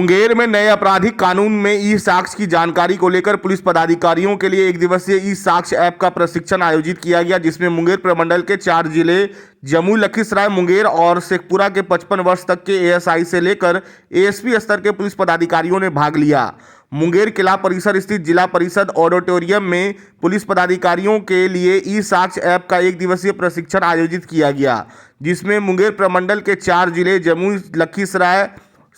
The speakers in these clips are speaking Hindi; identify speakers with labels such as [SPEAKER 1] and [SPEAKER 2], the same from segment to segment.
[SPEAKER 1] मुंगेर में नए आपराधिक कानून में ई साक्ष्य की जानकारी को लेकर पुलिस पदाधिकारियों के लिए एक दिवसीय ई साक्ष्य ऐप का प्रशिक्षण आयोजित किया गया, जिसमें मुंगेर प्रमंडल के 4 जिले जमुई, लखीसराय, मुंगेर और शेखपुरा के 55 वर्ष तक के एएसआई से लेकर एएसपी स्तर के पुलिस पदाधिकारियों ने भाग लिया। मुंगेर किला परिसर स्थित जिला परिषद ऑडिटोरियम में पुलिस पदाधिकारियों के लिए ई साक्ष्य ऐप का एक दिवसीय प्रशिक्षण आयोजित किया गया, जिसमें मुंगेर प्रमंडल के 4 जिले जमुई, लखीसराय,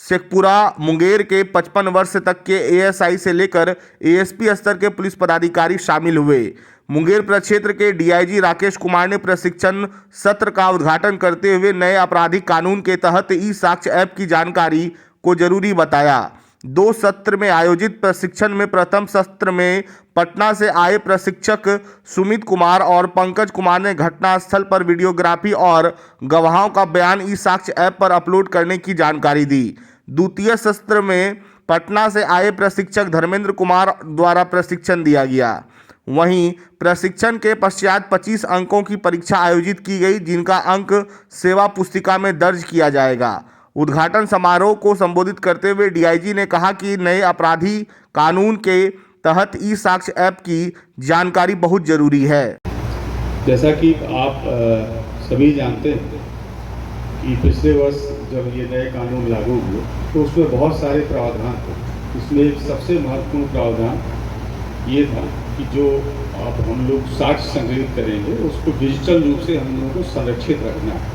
[SPEAKER 1] शेखपुरा, मुंगेर के 55 वर्ष तक के एएसआई से लेकर एएसपी स्तर के पुलिस पदाधिकारी शामिल हुए। मुंगेर प्रक्षेत्र के डीआईजी राकेश कुमार ने प्रशिक्षण सत्र का उद्घाटन करते हुए नए आपराधिक कानून के तहत ई साक्ष्य ऐप की जानकारी को जरूरी बताया। 2 सत्र में आयोजित प्रशिक्षण में प्रथम सत्र में पटना से आए प्रशिक्षक सुमित कुमार और पंकज कुमार ने घटनास्थल पर वीडियोग्राफी और गवाहों का बयान ई साक्ष्य ऐप पर अपलोड करने की जानकारी दी। द्वितीय सत्र में पटना से आए प्रशिक्षक धर्मेंद्र कुमार द्वारा प्रशिक्षण दिया गया। वहीं प्रशिक्षण के पश्चात 25 अंकों की परीक्षा आयोजित की गई, जिनका अंक सेवा पुस्तिका में दर्ज किया जाएगा। उद्घाटन समारोह को संबोधित करते हुए डीआईजी ने कहा कि नए अपराधी कानून के तहत ई साक्ष्य ऐप की जानकारी बहुत जरूरी है।
[SPEAKER 2] जैसा कि आप सभी जानते हैं कि पिछले वर्ष जब ये नए कानून लागू हुए तो उसमें बहुत सारे प्रावधान थे। इसमें सबसे महत्वपूर्ण प्रावधान ये था कि जो अब हम लोग साक्ष्य संग्रहित करेंगे उसको डिजिटल रूप से हम लोगों को संरक्षित रखना है।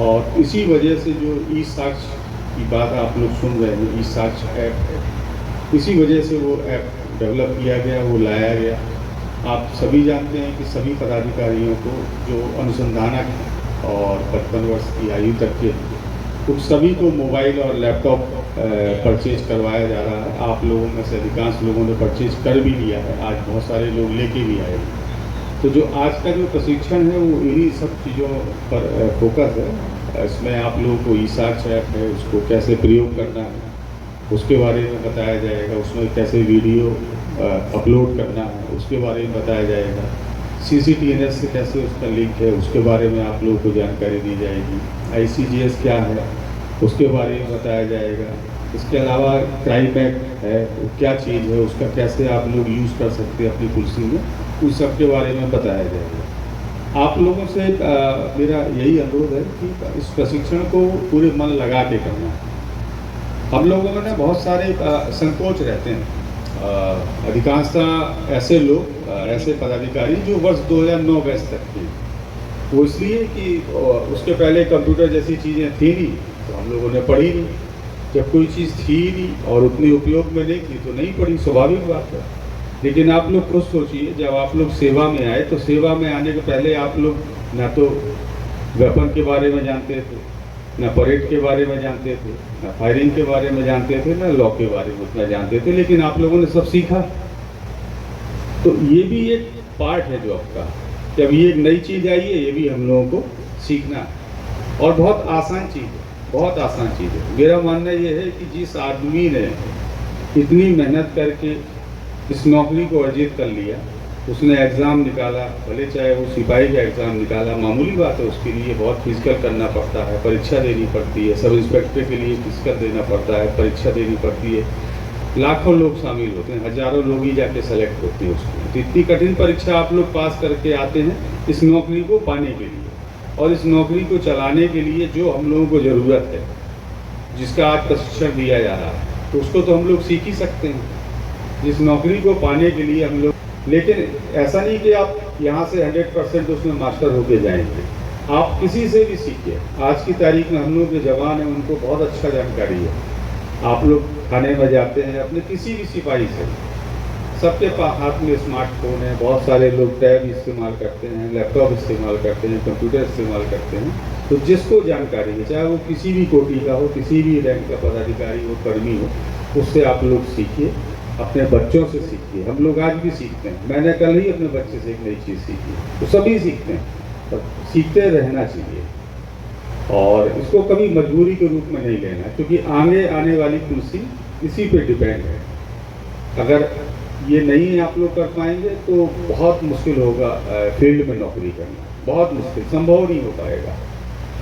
[SPEAKER 2] और इसी वजह से जो ई साक्ष्य की बात आप लोग सुन रहे हैं, ई साक्ष्य ऐप है, इसी वजह से वो ऐप डेवलप किया गया, वो लाया गया। आप सभी जानते हैं कि सभी पदाधिकारियों को जो अनुसंधानक हैं और 55 वर्ष की आयु तक के उन सभी को मोबाइल और लैपटॉप परचेज करवाया जा रहा है। आप लोगों में से अधिकांश लोगों ने परचेज कर भी लिया है, आज बहुत सारे लोग लेके भी आए हैं। तो जो आज का जो प्रशिक्षण है वो इन्हीं सब चीज़ों पर फोकस है। इसमें आप लोगों को ई साक्ष्य ऐप है, उसको कैसे प्रयोग करना है उसके बारे में बताया जाएगा। उसमें कैसे वीडियो अपलोड करना है उसके बारे में बताया जाएगा। CCTNS से कैसे उसका लिंक है उसके बारे में आप लोगों को जानकारी दी जाएगी। ICGS क्या है उसके बारे में बताया जाएगा। इसके अलावा क्राइम एक्ट है, वो क्या चीज़ है, उसका कैसे आप लोग यूज़ कर सकते हैं अपनी पुलिसिंग में, उस सब के बारे में बताया जाएगा। आप लोगों से मेरा यही अनुरोध है कि इस प्रशिक्षण को पूरे मन लगा के करना है। हम लोगों में ना बहुत सारे संकोच रहते हैं। अधिकांशतः ऐसे लोग, ऐसे पदाधिकारी जो वर्ष 2009 बैच तक थे, वो इसलिए कि उसके पहले कंप्यूटर जैसी चीज़ें थी नहीं तो हम लोगों ने पढ़ी नहीं। जब कोई चीज़ थी नहीं और उतनी उपयोग में नहीं थी तो नहीं पढ़ी, स्वाभाविक बात है। लेकिन आप लोग खुद सोचिए, जब आप लोग सेवा में आए तो सेवा में आने के पहले आप लोग ना तो वेपन के बारे में जानते थे, ना परेड के बारे में जानते थे, ना फायरिंग के बारे में जानते थे, ना लॉ के बारे में उतना जानते थे, लेकिन आप लोगों ने सब सीखा। तो ये भी एक पार्ट है जॉब का। जब ये एक नई चीज़ आई है, ये भी हम लोगों को सीखना है और बहुत आसान चीज़ है, बहुत आसान चीज़ है। मेरा मानना ये है कि जिस आदमी ने इतनी मेहनत करके इस नौकरी को अर्जित कर लिया, उसने एग्ज़ाम निकाला, भले चाहे वो सिपाही का एग्ज़ाम निकाला, मामूली बात है, उसके लिए बहुत फिजिकल करना पड़ता है, परीक्षा देनी पड़ती है। सब इंस्पेक्टर के लिए फिजिकल देना पड़ता है, परीक्षा देनी पड़ती है। लाखों लोग शामिल होते हैं, हज़ारों लोग ही जाके सेलेक्ट होते हैं उसमें। तो इतनी कठिन परीक्षा आप लोग पास करके आते हैं इस नौकरी को पाने के लिए, और इस नौकरी को चलाने के लिए जो हम लोगों को ज़रूरत है, जिसका आज प्रशिक्षण दिया जा रहा है, तो उसको तो हम लोग सीख ही सकते हैं जिस नौकरी को पाने के लिए हम लोग। लेकिन ऐसा नहीं कि आप यहाँ से 100% उसमें मास्टर होके जाएंगे। आप किसी से भी सीखिए। आज की तारीख में हम लोग जो जवान हैं उनको बहुत अच्छा जानकारी है। आप लोग थाने में जाते हैं अपने किसी भी सिपाही से, सबके हाथ में स्मार्टफोन है, बहुत सारे लोग टैब इस्तेमाल करते हैं, लैपटॉप इस्तेमाल करते हैं, कंप्यूटर इस्तेमाल करते हैं। तो जिसको जानकारी है, चाहे वो किसी भी कोटि का हो, किसी भी रैंक का पदाधिकारी हो, कर्मी हो, उससे आप लोग सीखिए, अपने बच्चों से सीखिए। हम लोग आज भी सीखते हैं। मैंने कल ही अपने बच्चे से एक नई चीज़ सीखी, तो सभी सीखते हैं, तो सीखते रहना चाहिए और इसको कभी मजबूरी के रूप में नहीं लेना, क्योंकि आगे आने वाली कुर्सी इसी पे डिपेंड है। अगर ये नहीं आप लोग कर पाएंगे तो बहुत मुश्किल होगा फील्ड में नौकरी करना, बहुत मुश्किल, संभव नहीं हो पाएगा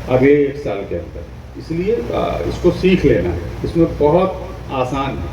[SPEAKER 2] अगले 1 साल के अंदर। इसलिए इसको सीख लेना है। इसमें बहुत आसान है।